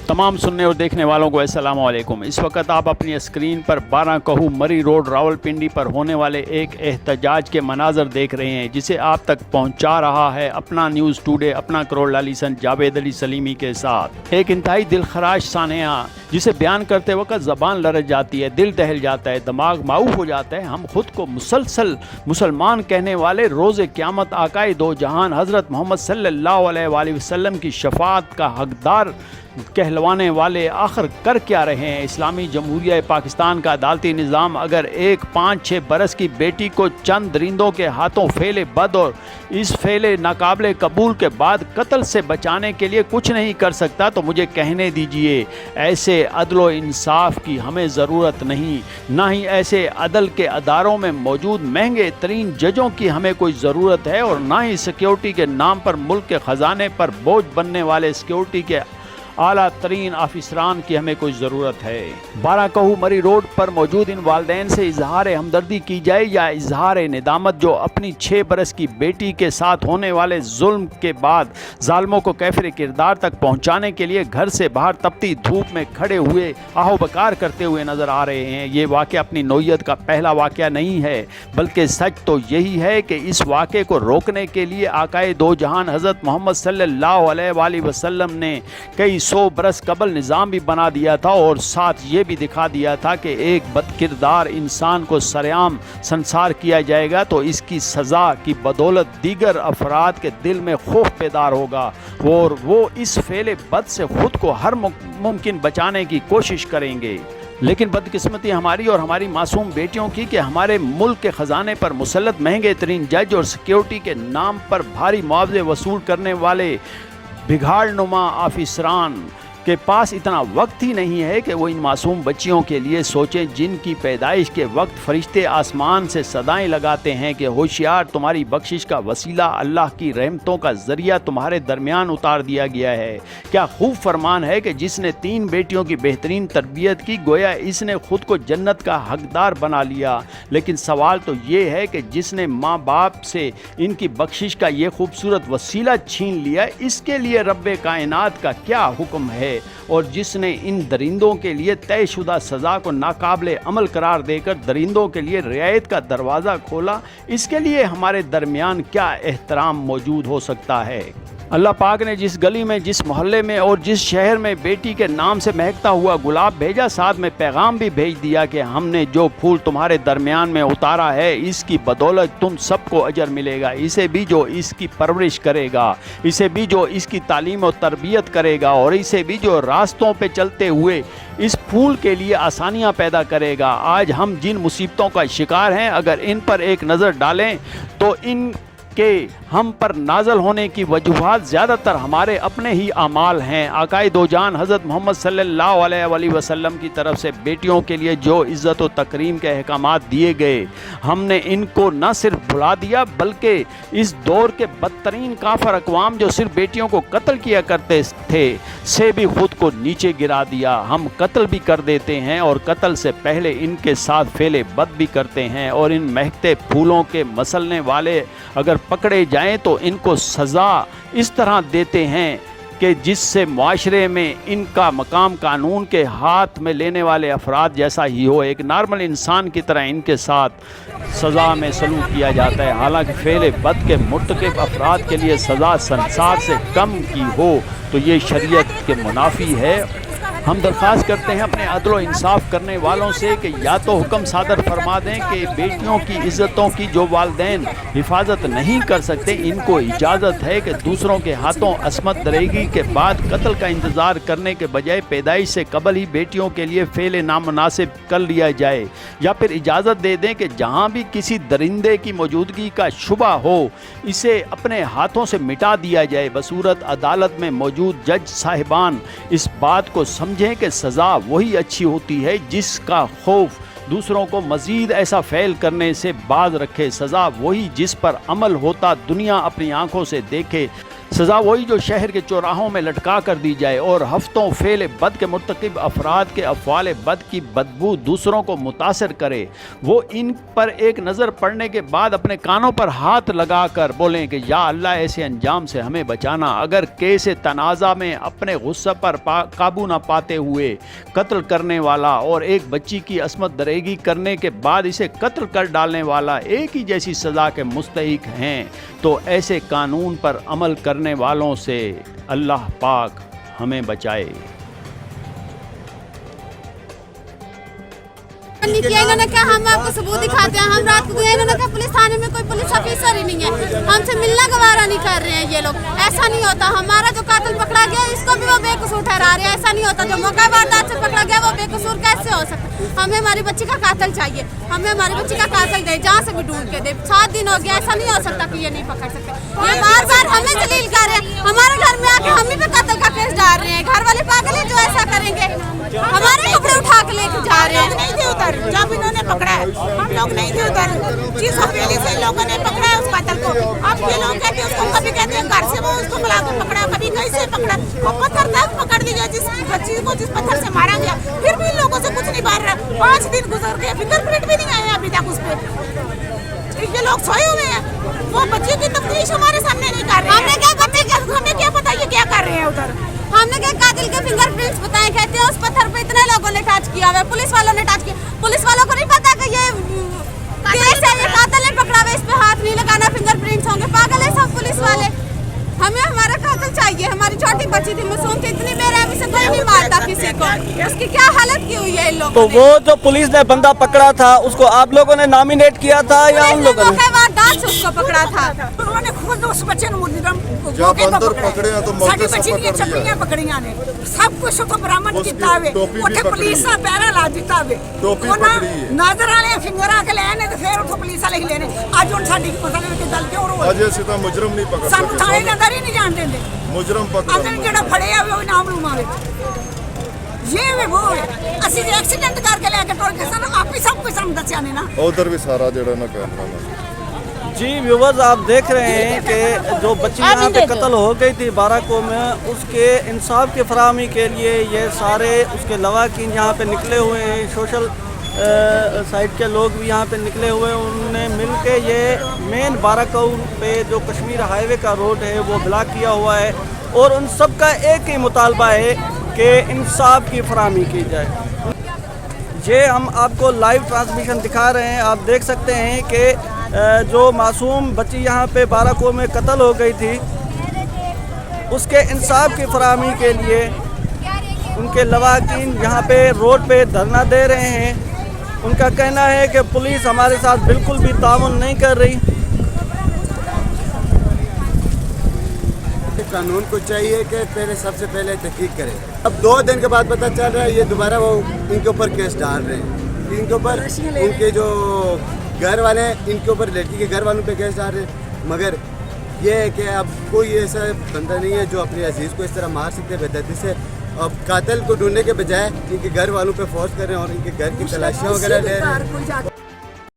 तमाम सुनने और देखने वालों को अस्सलाम वालेकुम। इस वक्त आप अपनी स्क्रीन पर 12 कहू मरी रोड रावलपिंडी पर होने वाले एक एहतजाज के मनाजर देख रहे हैं, जिसे आप तक पहुंचा रहा है अपना न्यूज़ टुडे अपना करोड़ लाली सन जावेद अली सलीमी के साथ। एक इंतहाई दिलखराश सानेहा जिसे बयान करते वक्त ज़बान लरज जाती है, दिल दहल जाता है, दिमाग माऊफ हो जाता है। हम खुद को मुसलसल मुसलमान कहने वाले रोज़े क़यामत आकाए दो जहान हज़रत मोहम्मद सल्लल्लाहु अलैहि वसल्लम की शफाअत का हकदार कहलवाने वाले आखिर कर क्या रहे हैं। इस्लामी जमहूरिया पाकिस्तान का अदालती निज़ाम अगर एक 5-6 बरस की बेटी को चंद दरिंदों के हाथों फेले बद और इस फेले नाकाबिले कबूल के बाद कत्ल से बचाने के लिए कुछ नहीं कर सकता, तो मुझे कहने दीजिए ऐसे अदल इंसाफ की हमें ज़रूरत नहीं, ना ही ऐसे अदल के अदारों में मौजूद महंगे तरीन जजों की हमें कोई ज़रूरत है, और ना ही सिक्योरिटी के नाम पर मुल्क के ख़जाने पर बोझ बनने वाले सिक्योरिटी के आला तरीन ऑफिसरान की हमें कोई ज़रूरत है। 12 कहू मरी रोड पर मौजूद इन वालदैन से इजहार हमदर्दी की जाए या इजहार निदामत, जो अपनी 6 बरस की बेटी के साथ होने वाले जुल्म के बाद जालिमों को कैफिर किरदार तक पहुँचाने के लिए घर से बाहर तपती धूप में खड़े हुए आहो बकार करते हुए नज़र आ रहे हैं। ये वाक़या अपनी नौइयत का पहला वाक़या नहीं है, बल्कि सच तो यही है कि इस वाक़े को रोकने के लिए आकाए दो जहान हज़रत मोहम्मद सल्लल्लाहु अलैहि वसल्लम ने कई 100 बरस कबल निज़ाम भी बना दिया था, और साथ ये भी दिखा दिया था कि एक बदकिरदार इंसान को सरेआम संसार किया जाएगा तो इसकी सज़ा की बदौलत दीगर अफराद के दिल में खौफ पैदा होगा, और वो इस फेले बद से ख़ुद को हर मुमकिन बचाने की कोशिश करेंगे। लेकिन बदकिस्मती हमारी और हमारी मासूम बेटियों की कि हमारे मुल्क के ख़जाने पर मुसल्लत महंगे तरीन जज और सिक्योरिटी के नाम पर भारी मुआवजे वसूल करने वाले बिगाड़ नुमा ऑफिसरान के पास इतना वक्त ही नहीं है कि वो इन मासूम बच्चियों के लिए सोचें, जिनकी पैदाइश के वक्त फरिश्ते आसमान से सदाएं लगाते हैं कि होशियार, तुम्हारी बख्शिश का वसीला अल्लाह की रहमतों का ज़रिया तुम्हारे दरमियान उतार दिया गया है। क्या खूब फरमान है कि जिसने 3 बेटियों की बेहतरीन तरबियत की, गोया इसने ख़ुद को जन्नत का हकदार बना लिया। लेकिन सवाल तो ये है कि जिसने माँ बाप से इनकी बख्शिश का ये खूबसूरत वसीला छीन लिया, इसके लिए रब्बे कायनात का क्या हुक्म है? और जिसने इन दरिंदों के लिए तयशुदा सज़ा को नाकाबिले अमल करार देकर दरिंदों के लिए रियायत का दरवाज़ा खोला, इसके लिए हमारे दरमियान क्या एहतराम मौजूद हो सकता है? अल्लाह पाक ने जिस गली में, जिस मोहल्ले में और जिस शहर में बेटी के नाम से महकता हुआ गुलाब भेजा, साथ में पैगाम भी भेज दिया कि हमने जो फूल तुम्हारे दरमियान में उतारा है, इसकी बदौलत तुम सबको अजर मिलेगा। इसे भी जो इसकी परवरिश करेगा, इसे भी जो इसकी तालीम और तरबियत करेगा, और इसे भी जो रास्तों पे चलते हुए इस फूल के लिए आसानियाँ पैदा करेगा। आज हम जिन मुसीबतों का शिकार हैं, अगर इन पर एक नज़र डालें तो इन कि हम पर नाजल होने की वजूहात ज़्यादातर हमारे अपने ही आमाल हैं। आकाए दो जान हज़रत मोहम्मद सल्लल्लाहु अलैहि वसल्लम की तरफ से बेटियों के लिए जो इज़्ज़त व तकरीम के अहकामात दिए गए, हमने इनको न सिर्फ भुला दिया, बल्कि इस दौर के बदतरीन काफर अक़वाम जो सिर्फ बेटियों को कत्ल किया करते थे से भी ख़ुद को नीचे गिरा दिया। हम कत्ल भी कर देते हैं और कत्ल से पहले इनके साथ फेले बद भी करते हैं, और इन महकते फूलों के मसलने वाले अगर पकड़े जाएं तो इनको सज़ा इस तरह देते हैं कि जिससे मुआशरे में इनका मकाम कानून के हाथ में लेने वाले अफराद जैसा ही हो। एक नॉर्मल इंसान की तरह इनके साथ सज़ा में सलूक किया जाता है। हालांकि फेले बद के मुर्तकिब अफराद के लिए सज़ा संसार से कम की हो तो ये शरीयत के मुनाफी है। हम दरख्वास्त करते हैं अपने अदल व इंसाफ करने वालों से कि या तो हुक्म सादर फरमा दें कि बेटियों की इज़्ज़तों की जो वालिदैन हिफाजत नहीं कर सकते, इनको इजाज़त है कि दूसरों के हाथों असमत दरेगी के बाद कत्ल का इंतज़ार करने के बजाय पैदाइश से कबल ही बेटियों के लिए फ़ेल नामुनासिब कर लिया जाए, या फिर इजाज़त दे दें कि जहाँ भी किसी दरिंदे की मौजूदगी का शुबा हो, इसे अपने हाथों से मिटा दिया जाए। बसूरत अदालत में मौजूद जज साहिबान इस बात को समझें कि सज़ा वही अच्छी होती है जिसका खौफ दूसरों को मज़ीद ऐसा फ़ैल करने से बाज रखे। सज़ा वही जिस पर अमल होता दुनिया अपनी आंखों से देखे। सज़ा वही जो शहर के चौराहों में लटका कर दी जाए और हफ्तों फेल बद के मुर्तकिब अफराद के अफ़वाल बद की बदबू दूसरों को मुतासर करे। वो इन पर एक नज़र पड़ने के बाद अपने कानों पर हाथ लगा कर बोलें कि या अल्लाह ऐसे अंजाम से हमें बचाना। अगर केस तनाज़ा में अपने गुस्से पर काबू ना पाते हुए कत्ल करने वाला और एक बच्ची की असमत दरेगी करने के बाद इसे कत्ल कर डालने वाला एक ही जैसी सज़ा के मुस्तहिक हैं, तो ऐसे कानून पर अमल करने वालों से अल्लाह पाक हमें बचाए। किया इन्होंने कहा हम आपको सबूत दिखाते हैं, हम रात को गए, इन्होंने कहा पुलिस थाने में कोई पुलिस ऑफिसर ही नहीं है, हमसे मिलना गवारा नहीं कर रहे हैं ये लोग। ऐसा नहीं होता, हमारा जो कातिल पकड़ा गया इसको भी वो बेकसूर ठहरा रहे हैं। ऐसा नहीं होता, जो मौका वारदात से पकड़ा गया वो बेकसूर कैसे हो सकता? हमें हमारी बच्ची का कातिल चाहिए, हमें हमारी बच्ची का कातिल दे, जहाँ से भी ढूंढ के दे। 7 दिन हो गया, ऐसा नहीं हो सकता कि ये नहीं पकड़ सकते। ये बार बार हमें जलील कर रहे हैं, हमारे घर में आके हम ही पे कातिल का केस डाल रहे हैं। घर वाले पागल है जो ऐसा करेंगे, हमारे कपड़े उठा के लेके जा रहे हैं। नहीं थे उधर जब इन्होंने पकड़ा है, हम लोग नहीं थे उधर। जिस हवेली से लोगों ने पकड़ा है उस कातिल को, अब ये लोग कहते हैं उसको, कभी कहते हैं घर से वो उसको बुला के पकड़ा, कभी कहीं से पकड़ा। वो पत्थर तक पकड़ दिया जिस बच्ची को, जिस पत्थर से मारा गया, फिर भी इन लोगों से कुछ नहीं बार रहा। 5 दिन गुजर गए, फिंगरप्रिंट भी नहीं आया अभी तक उस पे। ये लोग सोए हुए हैं, वो बच्चे की तफ्तीश हमारे सामने नहीं कर रहे। हमने क्या बच्चे, हमें क्या पता ये क्या कर रहे हैं उधर। हमने क्या कातिल के फिंगरप्रिंट्स बताए, कहते हैं उस पत्थर पे इतने लोगों ने टच किया हुआ है, पुलिस वालों ने टच किया। पुलिस वालों को नहीं पता कि ये केस है, ये कातिल ने पकड़ा हुआ, इस पे हाथ नहीं लगाना, फिंगरप्रिंट्स होंगे। पागल है सब पुलिस वाले। हमें हमारा कातिल चाहिए। हमारी छोटी बच्ची थी मासूम थी, इतनी बेरहमी से कोई नहीं मारता किसी को। उसकी क्या हालत की हुई है इन लोगों तो ने। वो जो पुलिस ने बंदा पकड़ा था उसको आप लोगों ने नॉमिनेट किया था या उन लोगों ने? वारदात से उसको पकड़ा था। उन्होंने खुद उस बच्चे को मुजरम जब अंदर पकड़े हैं तो मौके से पकड़ लिया। चपलियां पकड़ियां ने सब कुछ तो बरामद किया हुए, उठे पुलिस का पैरा ला दिता हुए, टोपी वो ना पकड़ी है। नजर वाले फिंगर आके लेने तो फिर उठो पुलिस वाले ही लेने। आज उन साडी मसले की गलती और हो अजय सीधा मुजरम नहीं पकड़ ਸਾਨੂੰ ਥਾਣੇ ਦੇ ਅੰਦਰ ਹੀ ਨਹੀਂ ਜਾਣ ਦਿੰਦੇ। मुजरम पकड़ ਅੰਦਰ ਜਿਹੜਾ ਫੜਿਆ ਹੋਵੇ ਉਹ ਨਾਮ ਲੂਮ ਆਵੇ। ये वे वो है, ਅਸੀਂ ਜੇ ਐਕਸੀਡੈਂਟ ਕਰਕੇ ਲੈ ਕੇ ਟੁਰ ਗਏ ਸਾਨੂੰ ਆਪ ਹੀ ਸਭ ਕੁਝ ਸਾਨੂੰ ਦੱਸਿਆ ਨੇ ਨਾ। उधर भी सारा जड़ा ना कैमरा। जी व्यूवर्स, आप देख रहे हैं कि जो बच्ची यहाँ पे कत्ल हो गई थी बाराको में, उसके इंसाफ की फराहमी के लिए ये सारे उसके लवाकिन यहाँ पे निकले हुए हैं। सोशल साइड के लोग भी यहाँ पे निकले हुए हैं। उन्होंने मिल के ये मेन बाराको पे जो कश्मीर हाईवे का रोड है वो ब्लॉक किया हुआ है और उन सब का एक ही मुतालबा है कि इंसाफ की फराहमी की जाए। ये हम आपको लाइव ट्रांसमिशन दिखा रहे हैं। आप देख सकते हैं कि जो मासूम बच्ची यहाँ पे बाराको में कत्ल हो गई थी, उसके इंसाफ की फराहमी के लिए उनके लवाकिन यहाँ पे रोड पे धरना दे रहे हैं। उनका कहना है कि पुलिस हमारे साथ बिल्कुल भी ताउन नहीं कर रही। कानून को चाहिए कि पहले सबसे पहले तहकीक करे। अब 2 दिन के बाद पता चल रहा है ये दोबारा वो इनके ऊपर केस डाल रहे हैं। इनके ऊपर इनके जो घर वाले हैं इनके ऊपर लड़की के घर वालों पे केस डाल रहे हैं। मगर ये है कि अब कोई ऐसा बंदा नहीं है जो अपने अजीज़ को इस तरह मार सकते बेदर्दी से। अब कातिल को ढूंढने के बजाय इनके घर वालों पे फोर्स कर रहे हैं और इनके घर की तलाशियाँ वगैरह ले रहे हैं।